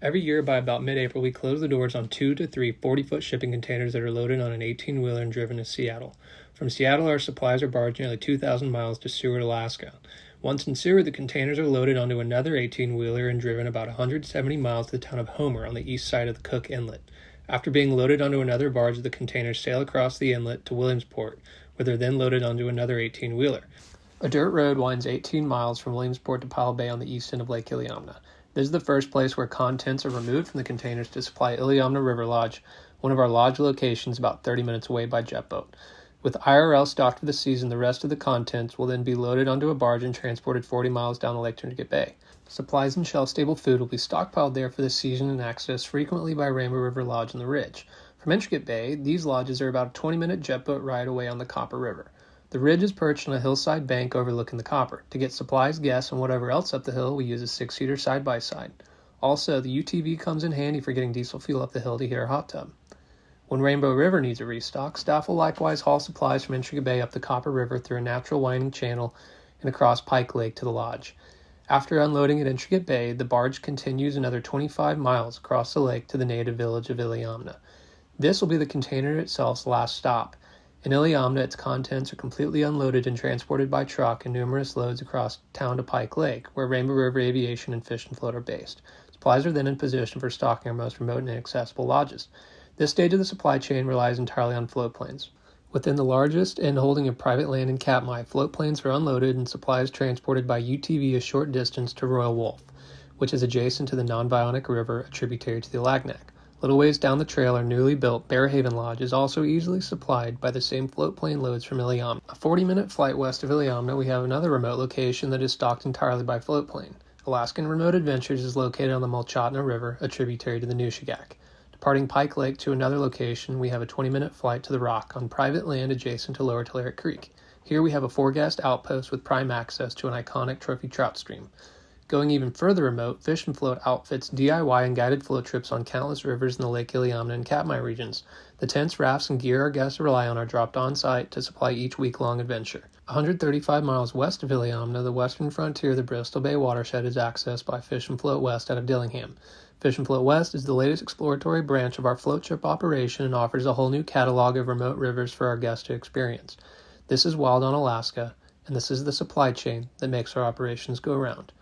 Every year by about mid-April, we close the doors on 2 to 3 40-foot shipping containers that are loaded on an 18-wheeler and driven to Seattle. From Seattle, our supplies are barged nearly 2,000 miles to Seward, Alaska. Once in Seward, the containers are loaded onto another 18-wheeler and driven about 170 miles to the town of Homer on the east side of the Cook Inlet. After being loaded onto another barge, the containers sail across the inlet to Williamsport, where they're then loaded onto another 18-wheeler. A dirt road winds 18 miles from Williamsport to Powell Bay on the east end of Lake Iliamna. This is the first place where contents are removed from the containers to supply Iliamna River Lodge, one of our lodge locations about 30 minutes away by jet boat. With IRL stocked for the season, the rest of the contents will then be loaded onto a barge and transported 40 miles down the Lake Trinket Bay. Supplies and shelf-stable food will be stockpiled there for the season and accessed frequently by Rainbow River Lodge and the Ridge. From Intricate Bay, these lodges are about a 20-minute jet boat ride away on the Copper River. The Ridge is perched on a hillside bank overlooking the Copper. To get supplies, gas, and whatever else up the hill, we use a 6-seater side-by-side. Also, the UTV comes in handy for getting diesel fuel up the hill to heat our hot tub. When Rainbow River needs a restock, staff will likewise haul supplies from Intricate Bay up the Copper River through a natural winding channel and across Pike Lake to the lodge. After unloading at Intricate Bay, the barge continues another 25 miles across the lake to the native village of Iliamna. This will be the container itself's last stop. In Iliamna, its contents are completely unloaded and transported by truck in numerous loads across town to Pike Lake, where Rainbow River Aviation and Fish and Float are based. Supplies are then in position for stocking our most remote and inaccessible lodges. This stage of the supply chain relies entirely on float planes. Within the largest end holding of private land in Katmai, float planes are unloaded and supplies transported by UTV a short distance to Royal Wolf, which is adjacent to the Non-Bionic River, a tributary to the Alagnac. Little ways down the trail, our newly built Bearhaven Lodge is also easily supplied by the same float plane loads from Iliamna. A 40-minute flight west of Iliamna, we have another remote location that is stocked entirely by float plane. Alaskan Remote Adventures is located on the Mulchatna River, a tributary to the Nushagak. Departing Pike Lake to another location, we have a 20-minute flight to the Rock on private land adjacent to Lower Tulare Creek. Here we have a 4-guest outpost with prime access to an iconic trophy trout stream. Going even further remote, Fish and Float outfits DIY and guided float trips on countless rivers in the Lake Iliamna and Katmai regions. The tents, rafts, and gear our guests rely on are dropped on site to supply each week-long adventure. 135 miles west of Iliamna, the western frontier of the Bristol Bay watershed is accessed by Fish and Float West out of Dillingham. Fish and Float West is the latest exploratory branch of our float trip operation and offers a whole new catalog of remote rivers for our guests to experience. This is Wild on Alaska, and this is the supply chain that makes our operations go round.